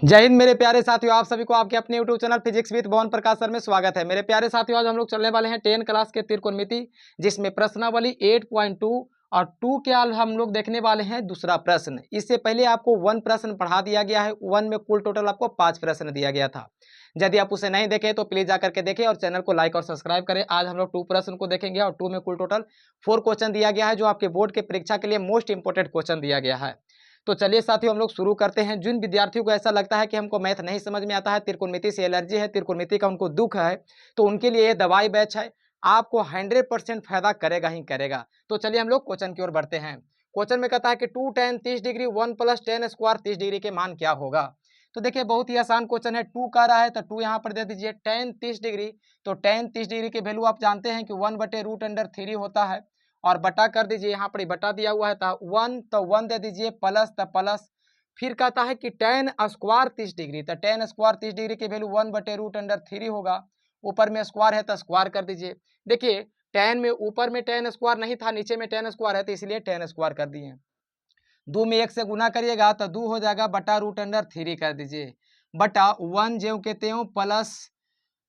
जय हिंद मेरे प्यारे साथियों, आप सभी को आपके अपने यूट्यूब चैनल फिजिक्स विद भवन प्रकाश सर में स्वागत है। मेरे प्यारे साथियों, आज हम लोग चलने वाले हैं 10 क्लास के त्रिकोणमिति, जिसमें प्रश्नावली 8.2 और 2 के हम लोग देखने वाले हैं दूसरा प्रश्न। इससे पहले आपको 1 प्रश्न पढ़ा दिया गया है। 1 में कुल टोटल आपको 5 प्रश्न दिया गया था। यदि आप उसे नहीं देखे तो प्लीज जाकर के देखें और चैनल को लाइक और सब्सक्राइब करें। आज हम लोग 2 प्रश्न को देखेंगे और 2 में कुल टोटल 4 क्वेश्चन दिया गया है, जो आपके बोर्ड के परीक्षा के लिए मोस्ट इंपोर्टेंट क्वेश्चन दिया गया है। तो चलिए साथियों, हम लोग शुरू करते हैं। जिन विद्यार्थियों को ऐसा लगता है कि हमको मैथ नहीं समझ में आता है, त्रिकोणमिति से एलर्जी है, त्रिकोणमिति का उनको दुख है, तो उनके लिए ये दवाई बैच है। आपको 100% फायदा करेगा ही करेगा। तो चलिए हम लोग क्वेश्चन की ओर बढ़ते हैं। क्वेश्चन में कहता है कि 2 tan 30 degree 1 + tan square 30 degree के मान क्या होगा। तो देखिए, बहुत ही आसान क्वेश्चन है। 2 कह रहा है तो 2 यहाँ पर दे दीजिए। tan 30 डिग्री, तो tan 30 डिग्री की वैल्यू आप जानते हैं कि 1/√3 होता है, और बटा कर दीजिए। यहाँ पर बटा दिया हुआ है था 1, तो 1 दे दीजिए, प्लस तो प्लस। फिर कहता है कि tan स्क्वायर 30 डिग्री, तो tan स्क्वायर 30 डिग्री की वैल्यू 1/√3 होगा। ऊपर में स्क्वायर है तो स्क्वायर कर दीजिए। देखिए, tan में ऊपर में tan स्क्वायर नहीं था, नीचे में tan स्क्वायर है, तो इसलिए tan स्क्वायर कर दिए। 2 में 1 से गुना करिएगा तो 2 हो जाएगा, बटा√3 कर दीजिए, बटा 1 ज्यों के त्यों प्लस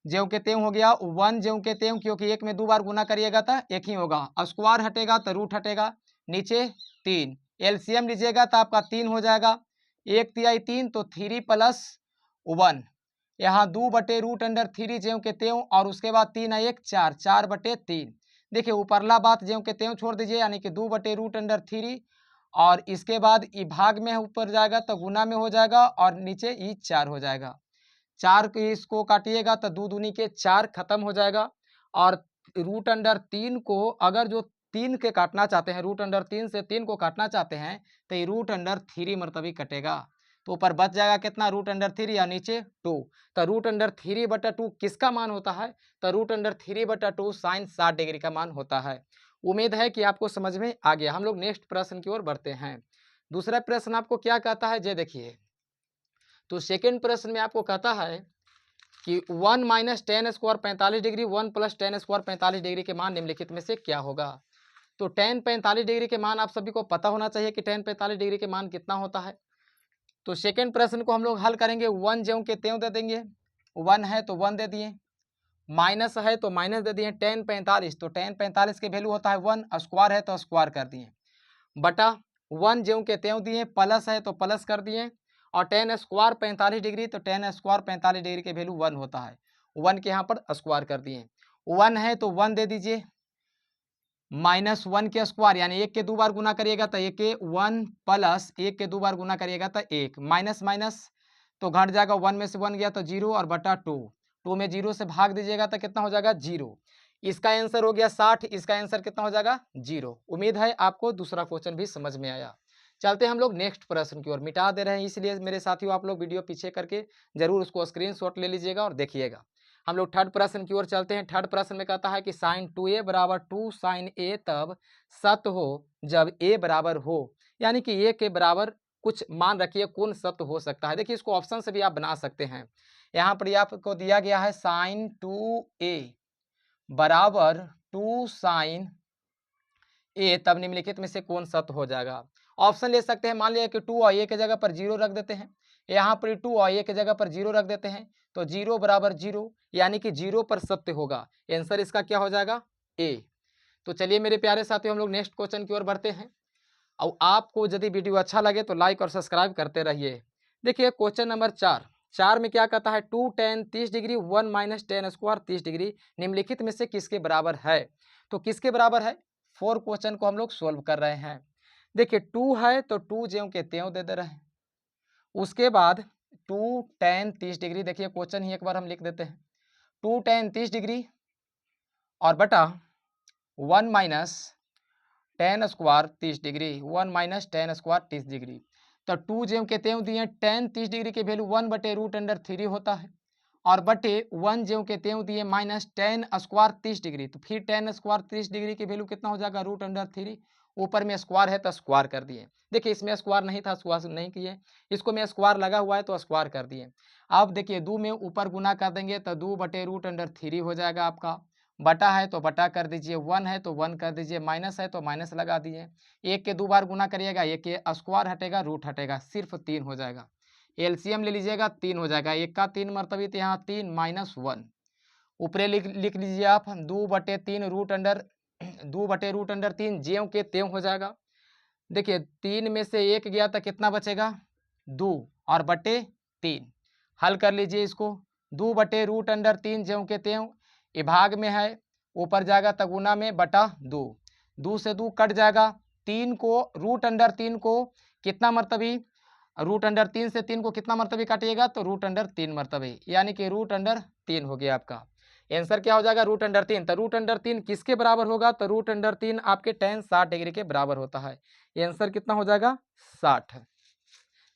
ज्यों के त्यों हो गया 1 ज्यों के त्यों, क्योंकि 1 में 2 बार गुना करिएगा तो 1 ही होगा। स्क्वायर हटेगा तो रूट हटेगा, नीचे 3। एलसीएम लीजिएगा तो आपका 3 हो जाएगा। 1 तिहाई 3, तो 3 + 1, यहाँ 2/√3 ज्यों के त्यों, और उसके बाद 3 1 4, 4/3। देखिए, ऊपरला बात ज्यों के त्यों छोड़ दीजिए, यानी कि 2/√3, और इसके बाद ई भाग में ऊपर जाएगा तो गुना में हो जाएगा, और नीचे ई 4 हो जाएगा। 4 के इसको काटिएगा तो 2 दूनी के 4 खत्म हो जाएगा। और √3 को अगर जो 3 के काटना चाहते हैं, √3 से 3 को काटना चाहते हैं, तो ये √3 मरतबी कटेगा। तो ऊपर बच जाएगा कितना, √3, या नीचे 2। तो √3/2 किसका मान होता है, तो √3/2 साइन 60 डिग्री का मान होता है। उम्मीद है कि आपको समझ में आ गया। हम लोग नेक्स्ट प्रश्न की ओर बढ़ते हैं। दूसरा प्रश्न आपको क्या कहता है, ये देखिए। तो सेकेंड प्रश्न में आपको कहता है कि 1 - tan square 45 degree 1 + tan square 45 degree के मान निम्नलिखित में से क्या होगा। तो tan 45 डिग्री के मान आप सभी को पता होना चाहिए कि tan 45 डिग्री के मान कितना होता है। तो सेकेंड प्रश्न को हम लोग हल करेंगे। 1 ज्यों के त्यों दे देंगे, 1 है तो 1 दे दिए, माइनस है तो माइनस दे दिए। tan 45, तो tan 45 की वैल्यू होता है 1, स्क्वायर है तो स्क्वायर कर दिए, बटा 1 ज्यों के त्यों दिए, प्लस है तो प्लस कर दिए, और tan स्क्वायर 45 डिग्री, तो tan स्क्वायर 45 डिग्री की वैल्यू 1 होता है। 1 के यहाँ पर स्क्वायर कर दिए। 1 है तो 1 दे दीजिए, -1 के स्क्वायर, यानी 1 के 2 बार गुना करिएगा तो 1 के 1, प्लस 1 के 2 बार गुना करिएगा तो 1, माइनस माइनस तो घट जाएगा, 1 में से 1 गया तो 0, और बटा 2। 2 में 0 से भाग दीजिएगा तो कितना हो जाएगा, 0। इसका आंसर हो गया 60, इसका आंसर कितना हो जाएगा, 0। उम्मीद है आपको दूसरा क्वेश्चन भी समझ में आया। चलते हम लोग नेक्स्ट प्रश्न की ओर। मिटा दे रहे हैं, इसलिए मेरे साथियों आप लोग वीडियो पीछे करके जरूर उसको स्क्रीनशॉट ले लीजिएगा और देखिएगा। हम लोग थर्ड प्रश्न की ओर चलते हैं। थर्ड प्रश्न में कहता है कि sin 2a = 2 sin a तब सत्य हो जब a बराबर हो, यानी कि a के बराबर कुछ मान रखिए, कौन सत्य हो सकता है। देखिए, इसको ऑप्शन से भी आप बना सकते हैं। यहाँ पर आपको दिया गया है sin 2a = 2 sin a, तब निम्नलिखित में से कौन सत्य हो जाएगा। ऑप्शन ले सकते हैं। मान लिया कि 2 और a के जगह पर 0 रख देते हैं, यहाँ पर 2 और a के जगह पर 0 रख देते हैं, तो 0 = 0, यानी कि 0 पर सत्य होगा। आंसर इसका क्या हो जाएगा, a। तो चलिए मेरे प्यारे साथियों, हम लोग नेक्स्ट क्वेश्चन की ओर बढ़ते हैं। और आपको यदि वीडियो अच्छा लगे तो लाइक और सब्सक्राइब करते रहिए। देखिए, क्वेश्चन नंबर 4 में क्या कहता है, 2 tan 30 degree 1 - tan square 30 degree निम्नलिखित में से किसके बराबर है। तो किसके बराबर है, 4 क्वेश्चन को हम लोग सोल्व कर रहे हैं। देखिए, 2 है तो 2 ज्यों के त्यों दे रहे हैं। उसके बाद 2 tan 30 डिग्री, देखिए क्वेश्चन ही एक बार हम लिख देते हैं। 2 tan 30 डिग्री और बटा 1 - tan square 30 degree, 1 - tan square 30 degree. तो 2 ज्यों के त्यों दिए, tan 30 डिग्री की वैल्यू 1/√3 होता है, और बटे 1 ज्यों के त्यों दिए माइनस tan स्क्वायर 30 डिग्री, तो फिर tan स्क्वायर 30 डिग्री की वैल्यू कितना हो जाएगा, √3। ऊपर में स्क्वायर है तो स्क्वायर कर दिए। देखिए, इसमें स्क्वायर नहीं था, स्क्वायर नहीं किए, इसको में स्क्वायर लगा हुआ है तो स्क्वायर कर दिए। अब देखिए, 2 में ऊपर गुना कर देंगे तो 2/√3 हो जाएगा आपका, बटा है तो बटा कर दीजिए, 1 है तो 1 कर दीजिए, माइनस है तो माइनस लगा दिए। 1 के 2 बार गुना करिएगा, 1 के स्क्वायर हटेगा, रूट हटेगा, सिर्फ 3 हो जाएगा। एलसीएम ले लीजिएगा 3 हो जाएगा, 1 का 3 मरतबे तो यहाँ 3 माइनस 1, ऊपरे लिख लीजिए आप 2/3 रूट अंडर 2/√3 ज्यों के त्यों हो जाएगा। देखिए 3 में से 1 गया तो कितना बचेगा 2 और बटे 3, हल कर लीजिए इसको। 2/√3 ज्यों के त्यों, ये भाग में है, ऊपर जाएगा तो गुना में बटा 2, 2 से 2 कट जाएगा, 3 को √3 को कितना मरतबी, √3 से 3 को कितना मरतबे काटिएगा तो √3 मरतबे, यानी कि √3 हो गया आपका। आंसर क्या हो जाएगा √3। तो √3 किसके बराबर होगा तो √3 आपके tan 60 डिग्री के बराबर होता है। ये आंसर कितना हो जाएगा 60।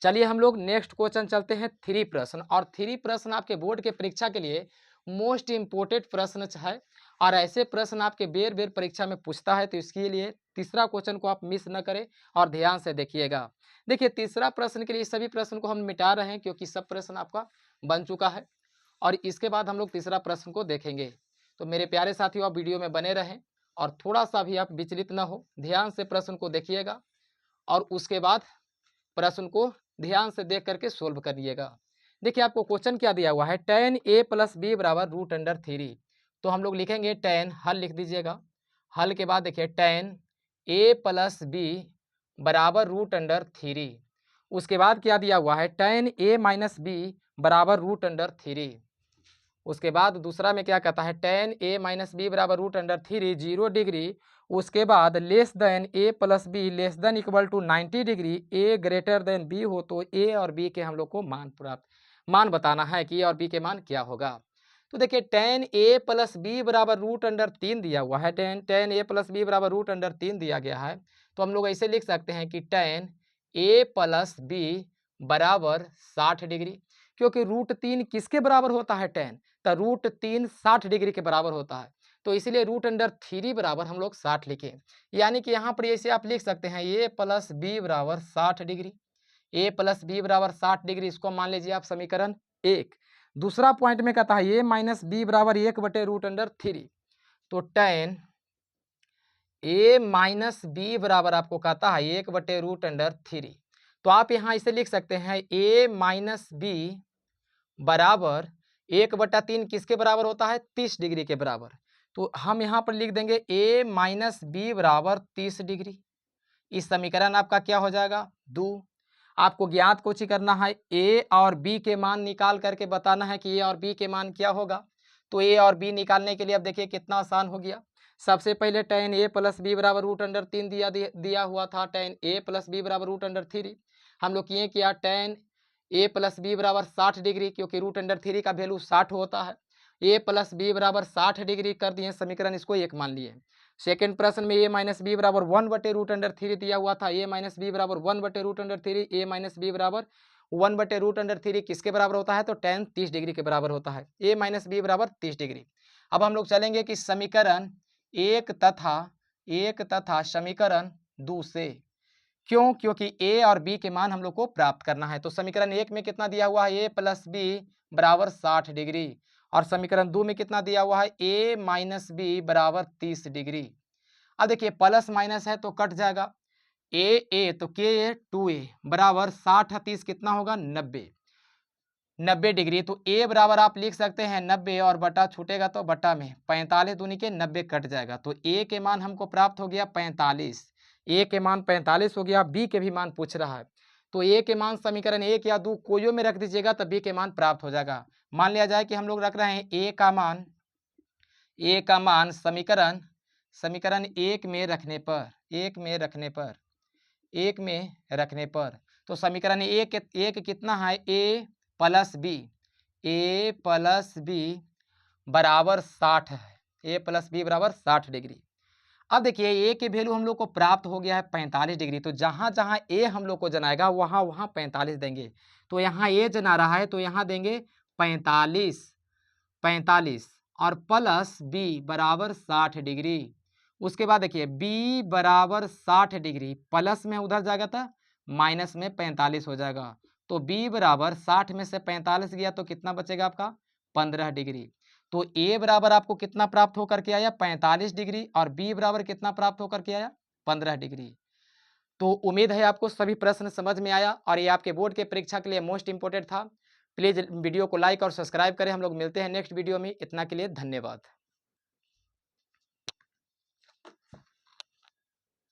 चलिए हम लोग नेक्स्ट क्वेश्चन चलते हैं 3 प्रश्न, और 3 प्रश्न आपके बोर्ड के परीक्षा के लिए मोस्ट इम्पोर्टेंट प्रश्न है, और ऐसे प्रश्न आपके बेर बेर परीक्षा में पूछता है, तो इसके लिए तीसरा क्वेश्चन को आप मिस न करें और ध्यान से देखिएगा। देखिए तीसरा प्रश्न के लिए सभी प्रश्न को हम मिटा रहे हैं क्योंकि सब प्रश्न आपका बन चुका है, और इसके बाद हम लोग तीसरा प्रश्न को देखेंगे। तो मेरे प्यारे साथियों आप वीडियो में बने रहें और थोड़ा सा भी आप विचलित न हो, ध्यान से प्रश्न को देखिएगा और उसके बाद प्रश्न को ध्यान से देख करके सोल्व करिएगा। देखिए आपको क्वेश्चन क्या दिया हुआ है, tan a + b = √3। तो हम लोग लिखेंगे tan, हल लिख दीजिएगा, हल के बाद देखिए tan a + b = √3। उसके बाद क्या दिया हुआ है tan a - b = √3। उसके बाद दूसरा में क्या कहता है tan a - b = √3 0 डिग्री, उसके बाद less than a + b less than equal to 90 degree, a greater than b हो तो a और b के हम लोग को मान बताना है कि a और b के मान क्या होगा। तो देखिए tan a + b = √3 दिया हुआ है, tan a + b √3 दिया गया है, तो हम लोग ऐसे लिख सकते हैं कि tan a + b = 60 डिग्री, क्योंकि √3 किसके बराबर होता है tan, तो √3 60 डिग्री के बराबर होता है, तो इसीलिए √3 बराबर हम लोग 60 लिखे। यानी कि यहाँ पर ऐसे आप लिख सकते हैं a + b = 60 degree, a + b = 60 degree, इसको मान लीजिए आप समीकरण 1। दूसरा पॉइंट में कहता है a - b = 1/√3, तो tan a - b बराबर आपको कहता है 1/√3। तो आप यहाँ इसे लिख सकते हैं a - b बराबर 1/3 किसके बराबर होता है 30 डिग्री के बराबर, तो हम यहाँ पर लिख देंगे a - b = 30 डिग्री। इस समीकरण आपका क्या हो जाएगा 2। आपको ज्ञात कुछ ही करना है, a और b के मान निकाल करके बताना है कि a और b के मान क्या होगा। तो a और b निकालने के लिए अब देखिए कितना आसान हो गया। सबसे पहले tan a + b = √3 दिया हुआ था, tan a + b = √3। हम लोग ये किया tan a + b = 60 डिग्री, क्योंकि √3 का वैल्यू 60 होता है, a + b = 60 डिग्री कर दिए समीकरण, इसको 1 मान लिए। सेकंड प्रश्न में a - b = 1/√3 दिया हुआ था, a - b = 1/√3, a - b = 1/√3 किसके बराबर होता है तो tan 30 डिग्री के बराबर होता है, a - b = 30 डिग्री। अब हम लोग चलेंगे कि समीकरण 1 तथा समीकरण 2 से, क्यों, क्योंकि a और b के मान हम लोग को प्राप्त करना है। तो समीकरण 1 में कितना दिया हुआ है a + b = 60 डिग्री, और समीकरण 2 में कितना दिया हुआ है a - b = 30 डिग्री। अब देखिए प्लस माइनस है तो कट जाएगा, a तो k a 2a बराबर 60 30 कितना होगा 90 डिग्री। तो a बराबर आप लिख सकते हैं 90, और बटा छूटेगा तो बटा में 45 दूनी के 90 कट जाएगा, तो a के मान हमको प्राप्त हो गया 45, a के मान 45 हो गया। b के भी मान पूछ रहा है, तो a के मान समीकरण 1 या 2 कोई में रख दीजिएगा तो b के मान प्राप्त हो जाएगा। मान लिया जाए कि हम लोग रख रहे हैं a का मान समीकरण 1 में रखने पर तो समीकरण 1 कितना है a + b बराबर 60 है, a + b बराबर 60 डिग्री। अब देखिए a की वैल्यू हम लोग को प्राप्त हो गया है 45 डिग्री, तो जहाँ जहाँ a हम लोग को जनाएगा वहाँ वहाँ 45 देंगे। तो यहाँ a जना रहा है तो यहाँ देंगे 45 और प्लस b बराबर 60 डिग्री। उसके बाद देखिए b बराबर 60 डिग्री, प्लस में उधर जाएगा तो माइनस में 45 हो जाएगा, तो b बराबर 60 में से 45 गया तो कितना बचेगा आपका 15 डिग्री। तो a बराबर आपको कितना प्राप्त होकर के आया 45 डिग्री, और b बराबर कितना प्राप्त होकर के आया 15 डिग्री। तो उम्मीद है आपको सभी प्रश्न समझ में आया और ये आपके बोर्ड के परीक्षा के लिए मोस्ट इंपॉर्टेंट था। प्लीज़ वीडियो को लाइक और सब्सक्राइब करें। हम लोग मिलते हैं नेक्स्ट वीडियो में। इतना के लिए धन्यवाद।